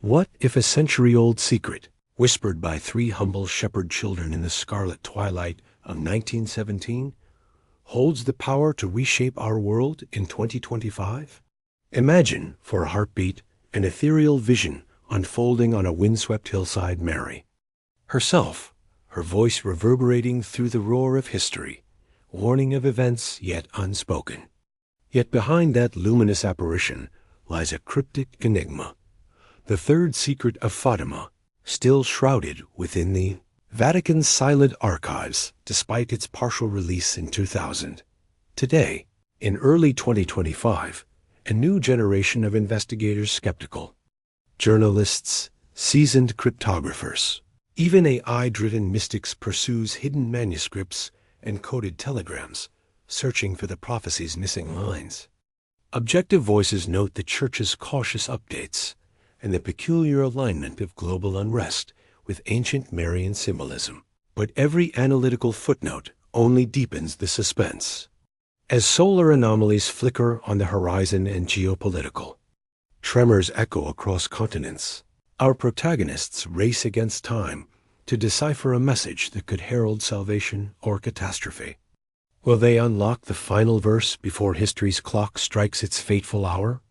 What if a century-old secret, whispered by three humble shepherd children in the scarlet twilight of 1917, holds the power to reshape our world in 2025? Imagine, for a heartbeat, an ethereal vision unfolding on a windswept hillside. Mary herself, her voice reverberating through the roar of history, warning of events yet unspoken. Yet behind that luminous apparition lies a cryptic enigma, the third secret of Fatima, still shrouded within the Vatican's silent archives despite its partial release in 2000. Today, in early 2025, a new generation of investigators skeptical. Journalists, seasoned cryptographers, even AI-driven mystics pursues hidden manuscripts and coded telegrams, searching for the prophecy's missing lines. Objective voices note the Church's cautious updates and the peculiar alignment of global unrest with ancient Marian symbolism. But every analytical footnote only deepens the suspense. As solar anomalies flicker on the horizon and geopolitical tremors echo across continents, our protagonists race against time to decipher a message that could herald salvation or catastrophe. Will they unlock the final verse before history's clock strikes its fateful hour?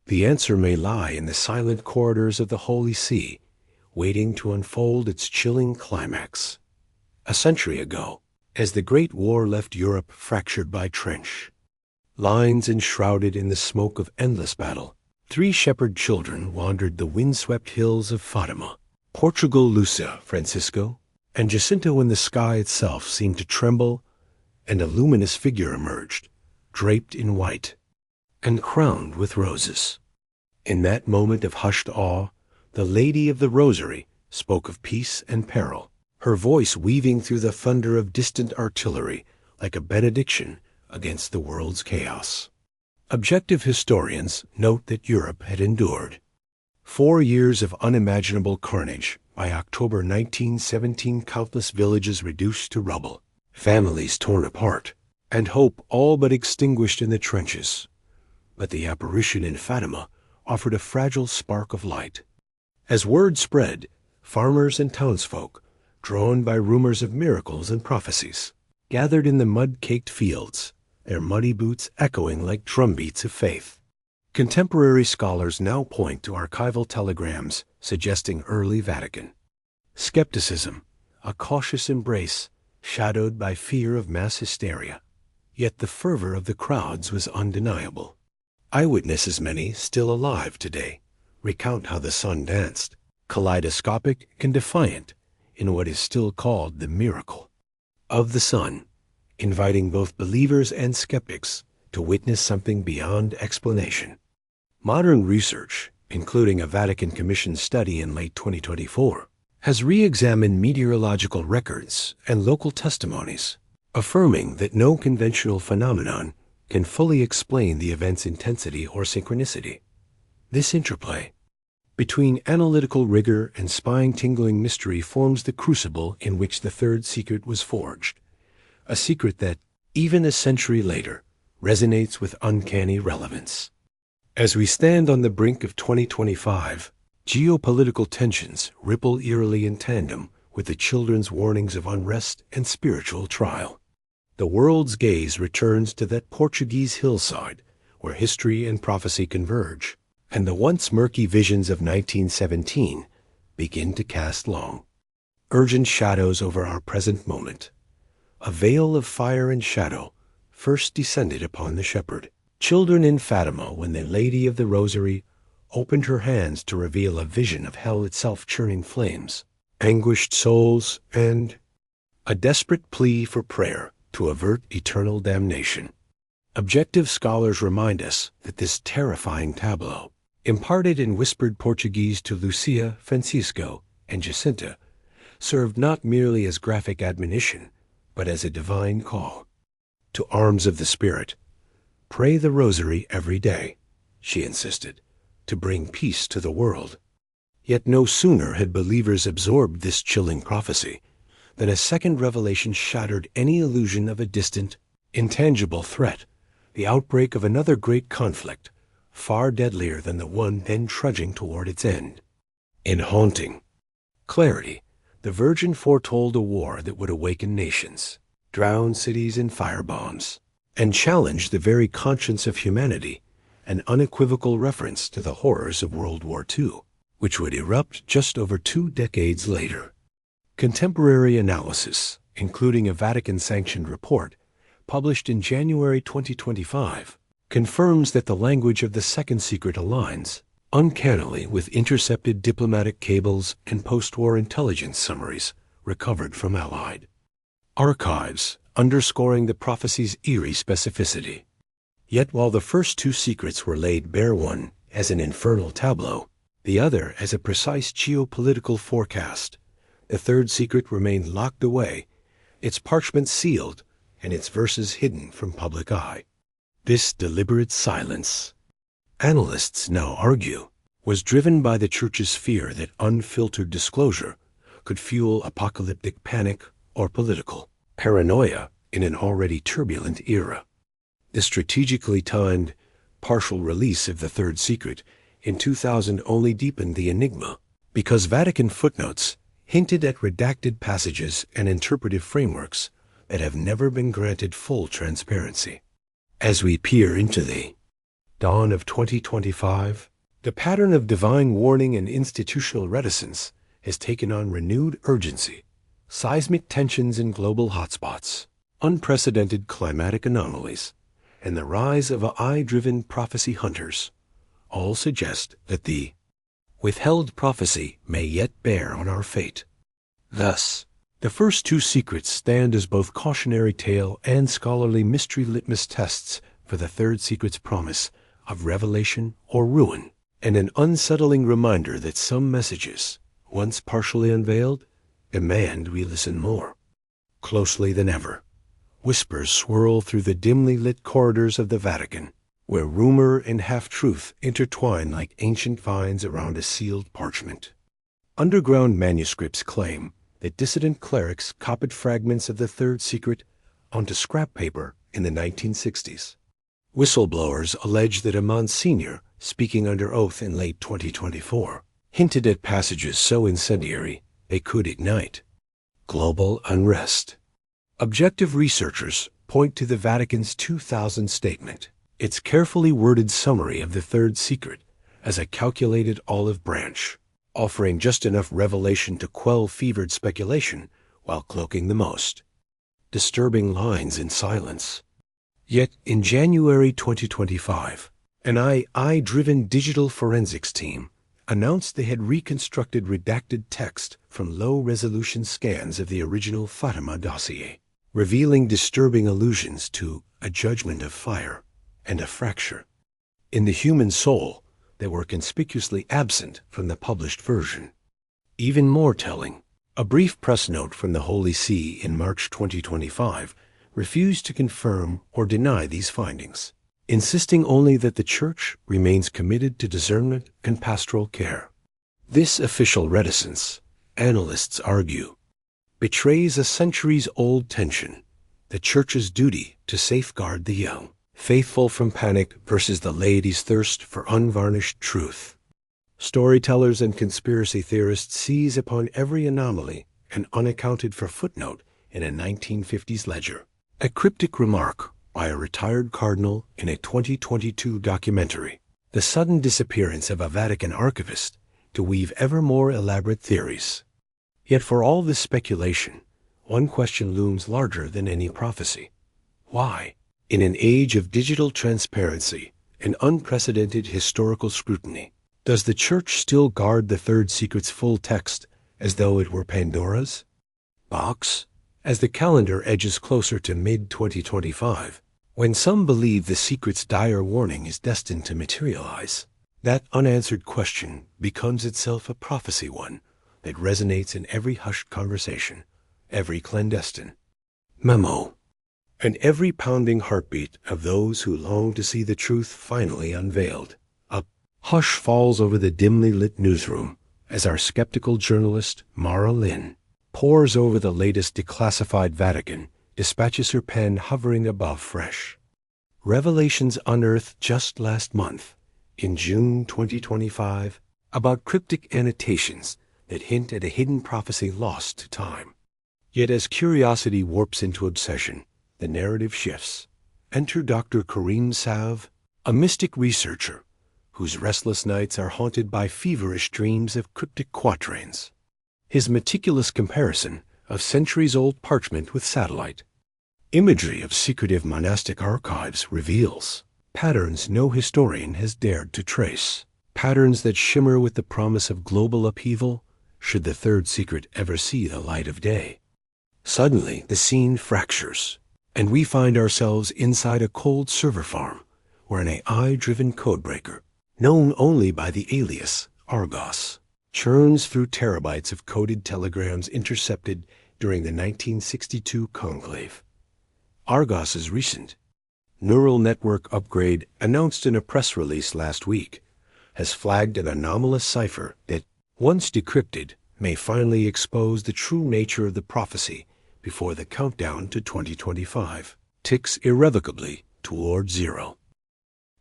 The answer may lie in the silent corridors of the Holy See, waiting to unfold its chilling climax. A century ago, as the Great War left Europe fractured by trench lines enshrouded in the smoke of endless battle, three shepherd children wandered the windswept hills of Fatima. Portugal, Lucia, Francisco, and Jacinto. In the sky itself seemed to tremble, and a luminous figure emerged, draped in white and crowned with roses. In that moment of hushed awe, the Lady of the Rosary spoke of peace and peril, her voice weaving through the thunder of distant artillery like a benediction against the world's chaos. Objective historians note that Europe had endured 4 years of unimaginable carnage. By October 1917, countless villages reduced to rubble, families torn apart, and hope all but extinguished in the trenches. But the apparition in Fatima offered a fragile spark of light. As word spread, farmers and townsfolk, drawn by rumors of miracles and prophecies, gathered in the mud-caked fields, their muddy boots echoing like drumbeats of faith. Contemporary scholars now point to archival telegrams suggesting early Vatican skepticism, a cautious embrace shadowed by fear of mass hysteria. Yet the fervor of the crowds was undeniable. Eyewitnesses, many still alive today, recount how the sun danced, kaleidoscopic and defiant, in what is still called the miracle of the sun, inviting both believers and skeptics to witness something beyond explanation. Modern research, including a Vatican Commission study in late 2024, has re-examined meteorological records and local testimonies, affirming that no conventional phenomenon can fully explain the event's intensity or synchronicity. This interplay between analytical rigor and spine-tingling mystery forms the crucible in which the third secret was forged, a secret that, even a century later, resonates with uncanny relevance. As we stand on the brink of 2025, geopolitical tensions ripple eerily in tandem with the children's warnings of unrest and spiritual trial. The world's gaze returns to that Portuguese hillside where history and prophecy converge, and the once murky visions of 1917 begin to cast long, urgent shadows over our present moment. A veil of fire and shadow first descended upon the shepherd children in Fatima when the Lady of the Rosary opened her hands to reveal a vision of hell itself churning flames, anguished souls, and a desperate plea for prayer to avert eternal damnation. Objective scholars remind us that this terrifying tableau, imparted in whispered Portuguese to Lucia, Francisco, and Jacinta, served not merely as graphic admonition, but as a divine call. To arms of the Spirit, pray the Rosary every day, she insisted, to bring peace to the world. Yet no sooner had believers absorbed this chilling prophecy than a second revelation shattered any illusion of a distant, intangible threat, the outbreak of another great conflict, far deadlier than the one then trudging toward its end. In haunting clarity, the Virgin foretold a war that would awaken nations, drown cities in firebombs, and challenge the very conscience of humanity, an unequivocal reference to the horrors of World War II, which would erupt just over 2 decades later. Contemporary analysis, including a Vatican-sanctioned report published in January 2025, confirms that the language of the second secret aligns uncannily with intercepted diplomatic cables and post-war intelligence summaries recovered from Allied archives, underscoring the prophecy's eerie specificity. Yet while the first 2 secrets were laid bare, one as an infernal tableau, the other as a precise geopolitical forecast, the third secret remained locked away, its parchment sealed and its verses hidden from public eye. This deliberate silence, analysts now argue, was driven by the Church's fear that unfiltered disclosure could fuel apocalyptic panic or political paranoia in an already turbulent era. The strategically timed partial release of the third secret in 2000 only deepened the enigma, because Vatican footnotes hinted at redacted passages and interpretive frameworks that have never been granted full transparency. As we peer into the dawn of 2025, the pattern of divine warning and institutional reticence has taken on renewed urgency. Seismic tensions in global hotspots, unprecedented climatic anomalies, and the rise of AI-driven prophecy hunters all suggest that the withheld prophecy may yet bear on our fate. Thus, the first 2 secrets stand as both cautionary tale and scholarly mystery litmus tests for the third secret's promise of revelation or ruin, and an unsettling reminder that some messages, once partially unveiled, demand we listen more closely than ever. Whispers swirl through the dimly lit corridors of the Vatican, where rumor and half-truth intertwine like ancient vines around a sealed parchment. Underground manuscripts claim that dissident clerics copied fragments of the third secret onto scrap paper in the 1960s. Whistleblowers allege that a Monsignor, speaking under oath in late 2024, hinted at passages so incendiary they could ignite global unrest. Objective researchers point to the Vatican's 2000 statement, its carefully worded summary of the third secret, as a calculated olive branch, offering just enough revelation to quell fevered speculation while cloaking the most disturbing lines in silence. Yet in January 2025, an AI-driven digital forensics team announced they had reconstructed redacted text from low-resolution scans of the original Fatima dossier, revealing disturbing allusions to a judgment of fire and a fracture in the human soul that were conspicuously absent from the published version. Even more telling, a brief press note from the Holy See in March 2025 refused to confirm or deny these findings, insisting only that the Church remains committed to discernment and pastoral care. This official reticence, analysts argue, betrays a centuries-old tension, the Church's duty to safeguard the young, faithful from panic versus the laity's thirst for unvarnished truth. Storytellers and conspiracy theorists seize upon every anomaly and unaccounted-for footnote in a 1950s ledger, a cryptic remark by a retired cardinal in a 2022 documentary, the sudden disappearance of a Vatican archivist to weave ever more elaborate theories. Yet for all this speculation, one question looms larger than any prophecy. Why, in an age of digital transparency and unprecedented historical scrutiny, does the Church still guard the third secret's full text as though it were Pandora's box? As the calendar edges closer to mid-2025, when some believe the secret's dire warning is destined to materialize, that unanswered question becomes itself a prophecy, one that resonates in every hushed conversation, every clandestine memo, and every pounding heartbeat of those who long to see the truth finally unveiled. A hush falls over the dimly lit newsroom as our skeptical journalist, Mara Lynn, pores over the latest declassified Vatican, dispatches her pen hovering above fresh revelations unearthed just last month. In June 2025, about cryptic annotations that hint at a hidden prophecy lost to time. Yet as curiosity warps into obsession, the narrative shifts. Enter Dr. Karim Sav, a mystic researcher whose restless nights are haunted by feverish dreams of cryptic quatrains. His meticulous comparison of centuries-old parchment with satellite imagery of secretive monastic archives reveals patterns no historian has dared to trace, patterns that shimmer with the promise of global upheaval should the third secret ever see the light of day. Suddenly, the scene fractures, and we find ourselves inside a cold server farm where an AI-driven codebreaker, known only by the alias Argos, churns through terabytes of coded telegrams intercepted during the 1962 conclave. Argos's recent neural network upgrade, announced in a press release last week, has flagged an anomalous cipher that, once decrypted, may finally expose the true nature of the prophecy before the countdown to 2025 ticks irrevocably toward zero.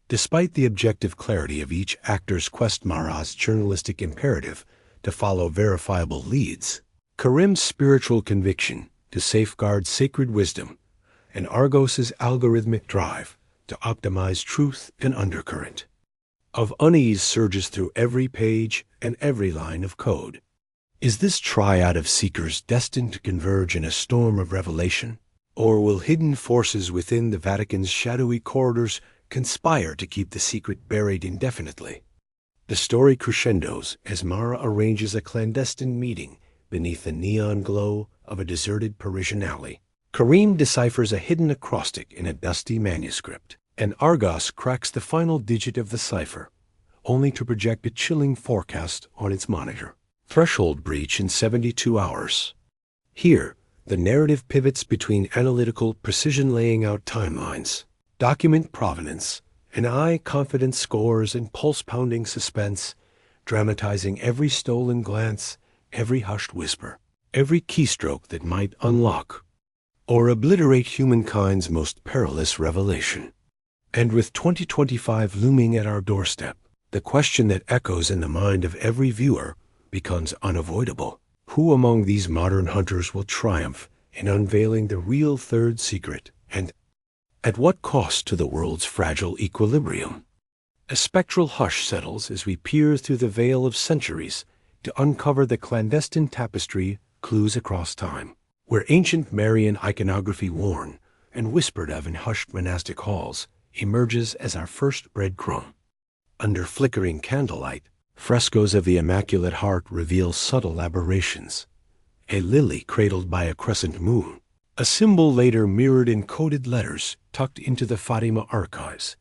Despite the objective clarity of each actor's quest, Mara's journalistic imperative to follow verifiable leads, Karim's spiritual conviction to safeguard sacred wisdom, and Argos's algorithmic drive to optimize truth and undercurrent of unease surges through every page and every line of code. Is this triad of seekers destined to converge in a storm of revelation? Or will hidden forces within the Vatican's shadowy corridors conspire to keep the secret buried indefinitely? The story crescendos as Mara arranges a clandestine meeting beneath the neon glow of a deserted Parisian alley. Karim deciphers a hidden acrostic in a dusty manuscript, and Argos cracks the final digit of the cipher, only to project a chilling forecast on its monitor. Threshold breach in 72 hours. Here, the narrative pivots between analytical precision laying out timelines, document provenance, and eye-confident scores and pulse-pounding suspense, dramatizing every stolen glance, every hushed whisper, every keystroke that might unlock or obliterate humankind's most perilous revelation. And with 2025 looming at our doorstep, the question that echoes in the mind of every viewer becomes unavoidable. Who among these modern hunters will triumph in unveiling the real third secret, and at what cost to the world's fragile equilibrium? A spectral hush settles as we peer through the veil of centuries to uncover the clandestine tapestry clues across time, where ancient Marian iconography worn and whispered of in hushed monastic halls emerges as our first breadcrumb. Under flickering candlelight, frescoes of the Immaculate Heart reveal subtle aberrations. A lily cradled by a crescent moon, a symbol later mirrored in coded letters tucked into the Fatima archives,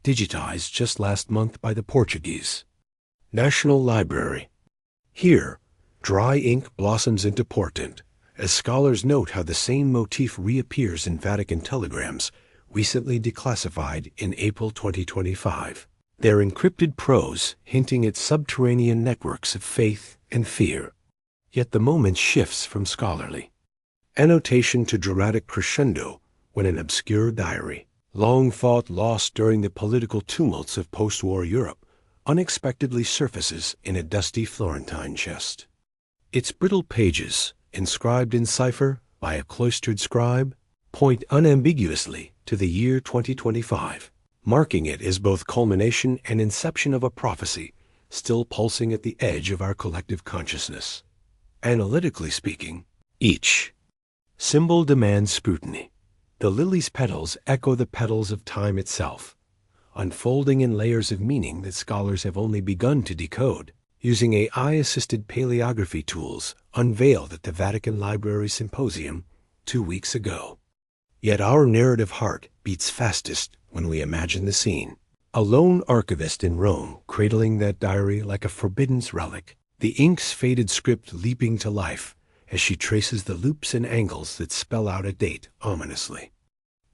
digitized just last month by the Portuguese National Library. Here, dry ink blossoms into portent, as scholars note how the same motif reappears in Vatican telegrams recently declassified in April 2025, their encrypted prose hinting at subterranean networks of faith and fear. Yet the moment shifts from scholarly annotation to dramatic crescendo when an obscure diary, long thought lost during the political tumults of post-war Europe, unexpectedly surfaces in a dusty Florentine chest. Its brittle pages, inscribed in cipher by a cloistered scribe, point unambiguously to the year 2025, marking it as both culmination and inception of a prophecy still pulsing at the edge of our collective consciousness. Analytically speaking, each symbol demands scrutiny. The lily's petals echo the petals of time itself, unfolding in layers of meaning that scholars have only begun to decode, using AI-assisted paleography tools unveiled at the Vatican Library Symposium 2 weeks ago. Yet our narrative heart beats fastest when we imagine the scene. A lone archivist in Rome cradling that diary like a forbidden relic, the ink's faded script leaping to life as she traces the loops and angles that spell out a date ominously.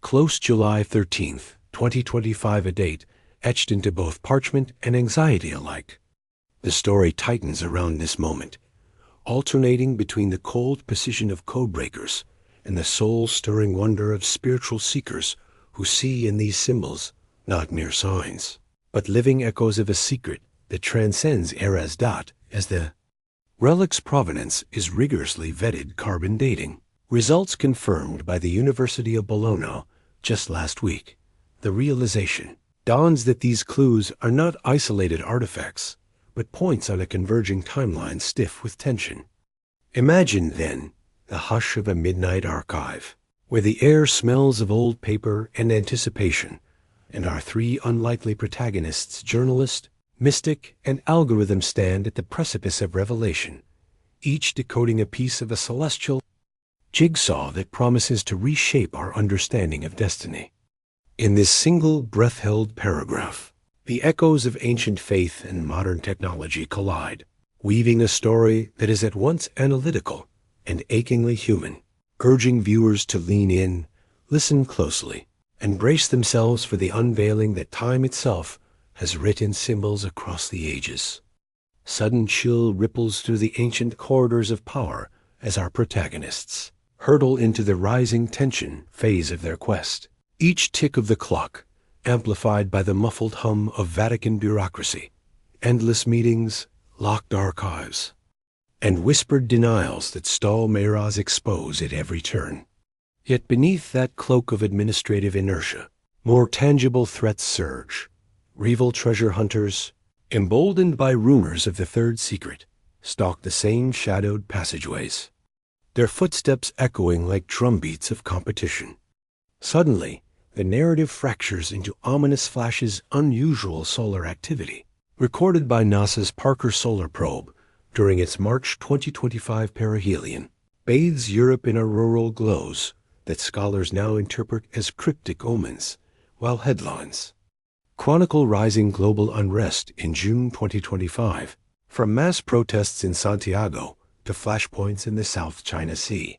Close July 13th, 2025, a date etched into both parchment and anxiety alike. The story tightens around this moment, alternating between the cold precision of codebreakers and the soul-stirring wonder of spiritual seekers who see in these symbols not mere signs, but living echoes of a secret that transcends eras. As the relic's provenance is rigorously vetted carbon dating. Results confirmed by the University of Bologna just last week. The realization dawns that these clues are not isolated artifacts, but points on a converging timeline stiff with tension. Imagine, then, the hush of a midnight archive, where the air smells of old paper and anticipation, and our three unlikely protagonists, journalist, mystic, and algorithm, stand at the precipice of revelation, each decoding a piece of a celestial jigsaw that promises to reshape our understanding of destiny. In this single breath-held paragraph, the echoes of ancient faith and modern technology collide, weaving a story that is at once analytical and achingly human, urging viewers to lean in, listen closely, and brace themselves for the unveiling that time itself has written symbols across the ages. Sudden chill ripples through the ancient corridors of power as our protagonists hurtle into the rising tension phase of their quest. Each tick of the clock, amplified by the muffled hum of Vatican bureaucracy, endless meetings, locked archives, and whispered denials that stall Mayras expose at every turn. Yet beneath that cloak of administrative inertia, more tangible threats surge. Rival treasure hunters, emboldened by rumors of the third secret, stalk the same shadowed passageways, their footsteps echoing like drumbeats of competition. Suddenly, the narrative fractures into ominous flashes. Unusual solar activity, recorded by NASA's Parker Solar Probe during its March 2025 perihelion, bathes Europe in auroral glows that scholars now interpret as cryptic omens, while headlines chronicle rising global unrest in June 2025, from mass protests in Santiago to flashpoints in the South China Sea.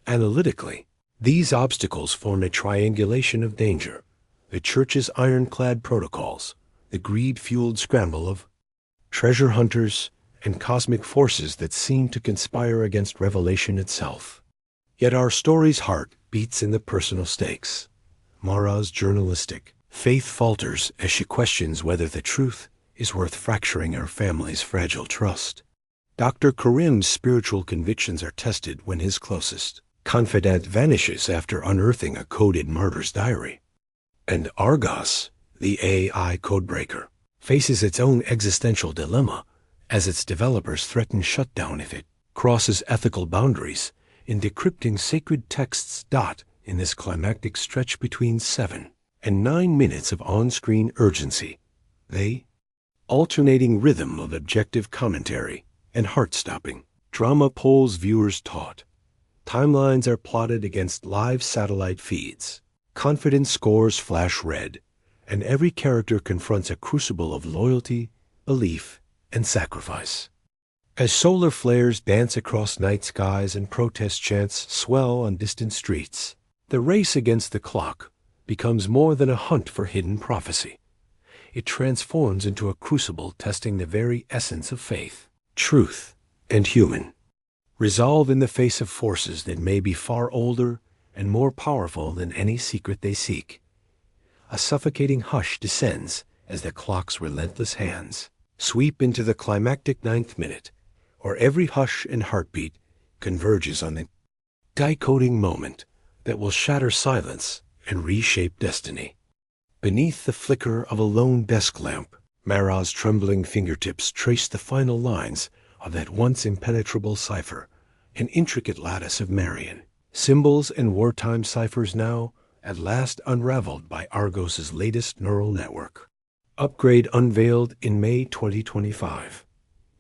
Analytically, these obstacles form a triangulation of danger: the Church's ironclad protocols, the greed-fueled scramble of treasure hunters, and cosmic forces that seem to conspire against revelation itself. Yet our story's heart beats in the personal stakes. Mara's journalistic faith falters as she questions whether the truth is worth fracturing her family's fragile trust. Dr. Karim's spiritual convictions are tested when his closest confidant vanishes after unearthing a coded martyr's diary. And Argos, the AI codebreaker, faces its own existential dilemma as its developers threaten shutdown if it crosses ethical boundaries in decrypting sacred texts. In this climactic stretch between 7 and 9 minutes of on-screen urgency, the alternating rhythm of objective commentary and heart-stopping drama pulls viewers taut. Timelines are plotted against live satellite feeds. Confidence scores flash red, and every character confronts a crucible of loyalty, belief, and sacrifice. As solar flares dance across night skies and protest chants swell on distant streets, the race against the clock becomes more than a hunt for hidden prophecy. It transforms into a crucible testing the very essence of faith, truth, and human resolve in the face of forces that may be far older and more powerful than any secret they seek. A suffocating hush descends as the clock's relentless hands sweep into the climactic 9th minute, or every hush and heartbeat converges on the decoding moment that will shatter silence and reshape destiny. Beneath the flicker of a lone desk lamp, Mara's trembling fingertips trace the final lines of that once impenetrable cipher, an intricate lattice of Marian symbols and wartime ciphers now at last unraveled by Argos's latest neural network. Upgrade unveiled in May 2025.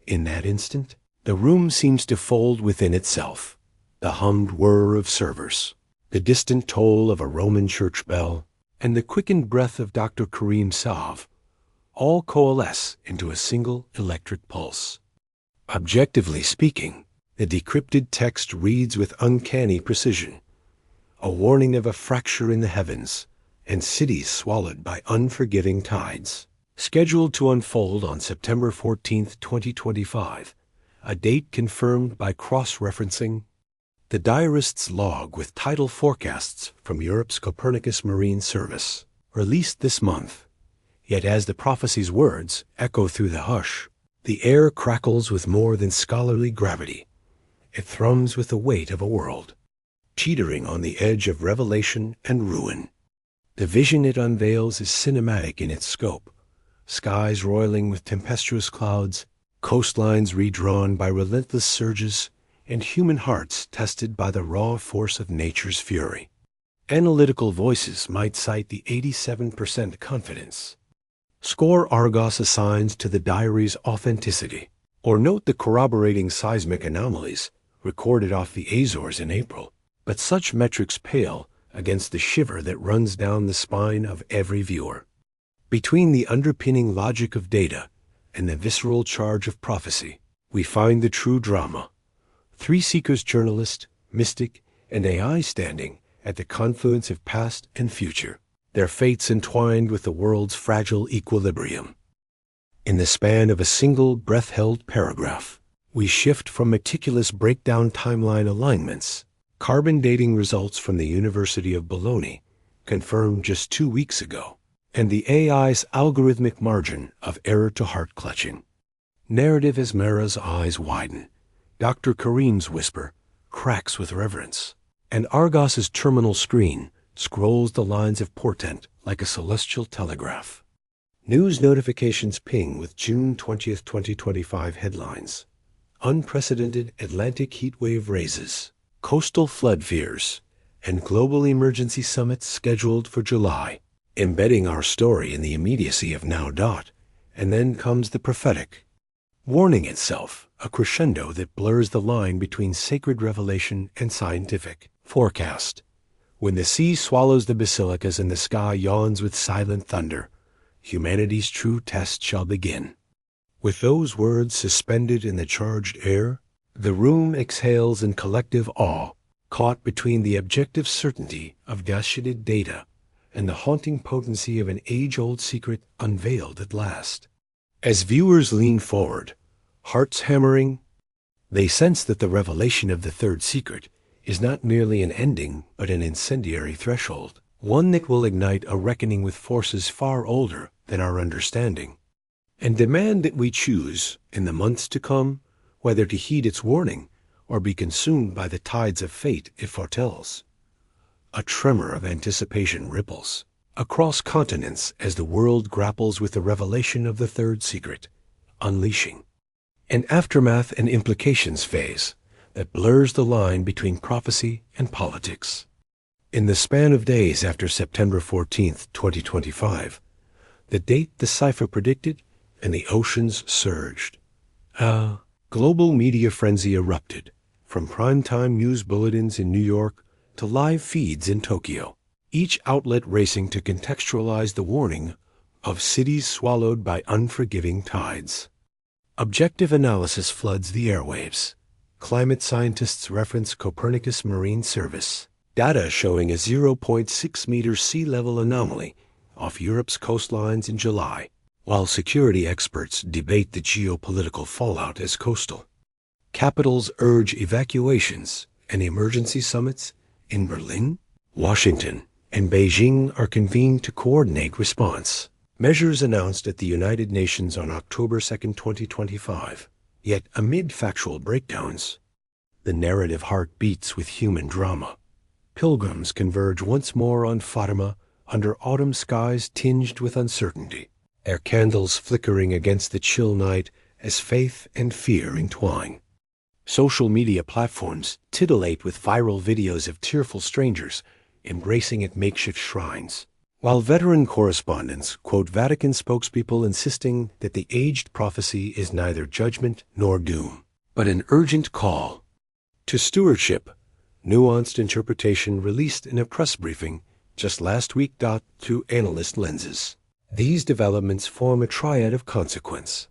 In that instant, the room seems to fold within itself. The hummed whir of servers, the distant toll of a Roman church bell, and the quickened breath of Dr. Karim Sav all coalesce into a single electric pulse. Objectively speaking, the decrypted text reads with uncanny precision, a warning of a fracture in the heavens and cities swallowed by unforgiving tides. Scheduled to unfold on September 14, 2025, a date confirmed by cross-referencing the diarist's log with tidal forecasts from Europe's Copernicus Marine Service. Released this month, Yet as the prophecy's words echo through the hush, the air crackles with more than scholarly gravity. It thrums with the weight of a world, teetering on the edge of revelation and ruin. The vision it unveils is cinematic in its scope. Skies roiling with tempestuous clouds, coastlines redrawn by relentless surges, and human hearts tested by the raw force of nature's fury. Analytical voices might cite the 87% confidence, score Argos assigns to the diary's authenticity, or note the corroborating seismic anomalies recorded off the Azores in April. But such metrics pale against the shiver that runs down the spine of every viewer. Between the underpinning logic of data and the visceral charge of prophecy, we find the true drama. Three seekers, journalist, mystic, and AI standing at the confluence of past and future, their fates entwined with the world's fragile equilibrium. In the span of a single breath-held paragraph, we shift from meticulous breakdown timeline alignments. Carbon dating results from the University of Bologna, confirmed just 2 weeks ago, and the AI's algorithmic margin of error to heart-clutching. Narrative Esmera's eyes widen. Dr. Karim's whisper cracks with reverence, and Argos's terminal screen scrolls the lines of portent like a celestial telegraph. News notifications ping with June 20, 2025 headlines. Unprecedented Atlantic heat wave raises, coastal flood fears, and global emergency summits scheduled for July, embedding our story in the immediacy of now. And then comes the prophetic, warning itself, a crescendo that blurs the line between sacred revelation and scientific forecast. When the sea swallows the basilicas and the sky yawns with silent thunder, humanity's true test shall begin. With those words suspended in the charged air, the room exhales in collective awe, caught between the objective certainty of dashieted data and the haunting potency of an age-old secret unveiled at last. As viewers lean forward, hearts hammering, they sense that the revelation of the third secret is not merely an ending but an incendiary threshold, one that will ignite a reckoning with forces far older than our understanding, and demand that we choose, in the months to come, whether to heed its warning or be consumed by the tides of fate it foretells. A tremor of anticipation ripples across continents as the world grapples with the revelation of the third secret, unleashing an aftermath and implications phase that blurs the line between prophecy and politics. In the span of days after September 14, 2025, the date the cipher predicted, and the oceans surged. Global media frenzy erupted, from primetime news bulletins in New York to live feeds in Tokyo, each outlet racing to contextualize the warning of cities swallowed by unforgiving tides. Objective analysis floods the airwaves. Climate scientists reference Copernicus Marine Service data showing a 0.6-meter sea level anomaly off Europe's coastlines in July, while security experts debate the geopolitical fallout as coastal. Capitals urge evacuations, and emergency summits in Berlin, Washington, and Beijing are convened to coordinate response. Measures announced at the United Nations on October 2, 2025. Yet amid factual breakdowns, the narrative heart beats with human drama. Pilgrims converge once more on Fatima under autumn skies tinged with uncertainty, their candles flickering against the chill night as faith and fear entwine. Social media platforms titillate with viral videos of tearful strangers embracing at makeshift shrines, while veteran correspondents quote Vatican spokespeople insisting that the aged prophecy is neither judgment nor doom, but an urgent call to stewardship. Nuanced interpretation released in a press briefing just last week. Through analyst lenses, these developments form a triad of consequence: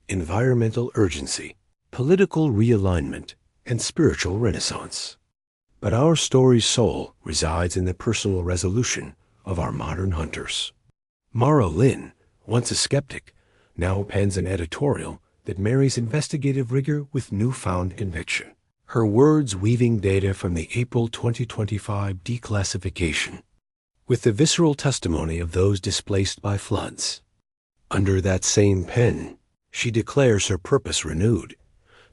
environmental urgency, political realignment, and spiritual renaissance. But our story's soul resides in the personal resolution of our modern hunters. Mara Lynn, once a skeptic, now pens an editorial that marries investigative rigor with newfound conviction, her words weaving data from the April 2025 declassification with the visceral testimony of those displaced by floods, Under that same pen, she declares her purpose renewed,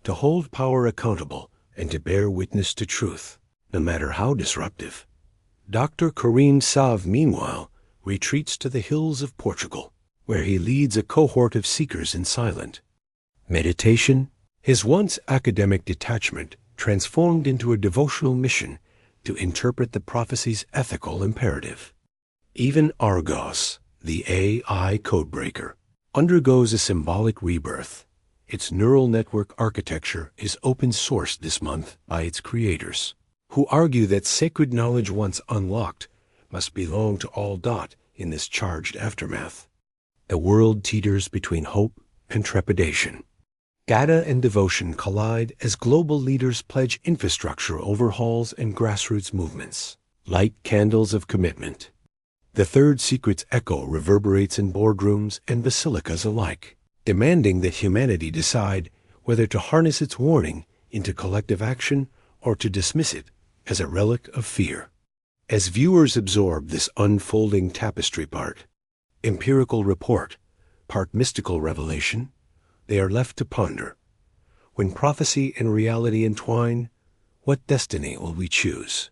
to hold power accountable and to bear witness to truth, no matter how disruptive. Dr. Corinne Save, meanwhile, retreats to the hills of Portugal, where he leads a cohort of seekers in silent meditation, his once academic detachment transformed into a devotional mission to interpret the prophecy's ethical imperative. Even Argos, the AI codebreaker, undergoes a symbolic rebirth. Its neural network architecture is open-sourced this month by its creators, who argue that sacred knowledge once unlocked must belong to all. In this charged aftermath, the world teeters between hope and trepidation. Data and devotion collide as global leaders pledge infrastructure overhauls and grassroots movements. Light candles of commitment. The third secret's echo reverberates in boardrooms and basilicas alike, demanding that humanity decide whether to harness its warning into collective action or to dismiss it as a relic of fear. As viewers absorb this unfolding tapestry, part empirical report, part mystical revelation, they are left to ponder. When prophecy and reality entwine, what destiny will we choose?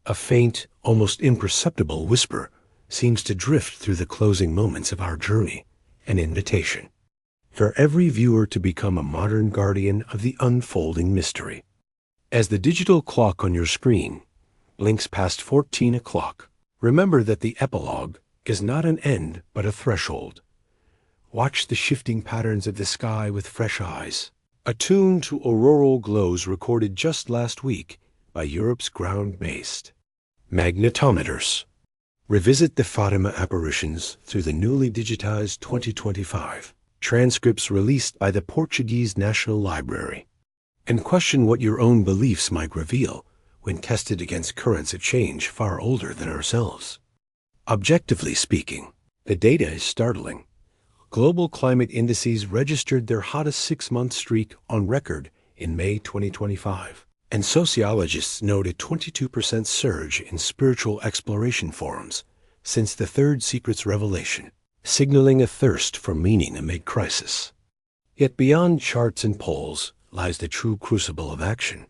A faint, almost imperceptible whisper seems to drift through the closing moments of our journey, an invitation for every viewer to become a modern guardian of the unfolding mystery. As the digital clock on your screen blinks past 14 o'clock, remember that the epilogue is not an end but a threshold. Watch the shifting patterns of the sky with fresh eyes, attuned to auroral glows recorded just last week by Europe's ground-based magnetometers. Revisit the Fatima apparitions through the newly digitized 2025 transcripts released by the Portuguese National Library, and question what your own beliefs might reveal when tested against currents of change far older than ourselves. Objectively speaking, the data is startling. Global climate indices registered their hottest 6-month streak on record in May 2025, and sociologists note a 22% surge in spiritual exploration forums since the third secret's revelation, signaling a thirst for meaning amid crisis. Yet beyond charts and polls lies the true crucible of action,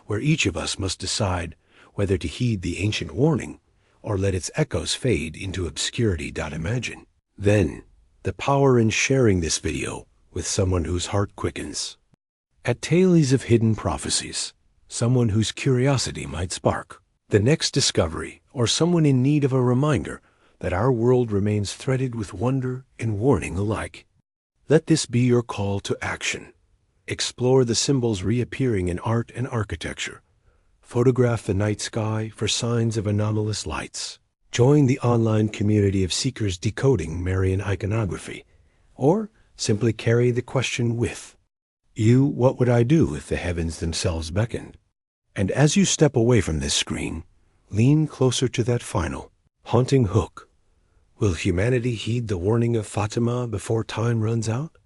where each of us must decide whether to heed the ancient warning or let its echoes fade into obscurity. Imagine, then, the power in sharing this video with someone whose heart quickens. At Tales of Hidden Prophecies, someone whose curiosity might spark the next discovery, or someone in need of a reminder that our world remains threaded with wonder and warning alike. Let this be your call to action. Explore the symbols reappearing in art and architecture. Photograph the night sky for signs of anomalous lights. Join the online community of seekers decoding Marian iconography, or simply carry the question with you: what would I do if the heavens themselves beckoned? And as you step away from this screen, lean closer to that final, haunting hook. Will humanity heed the warning of Fatima before time runs out?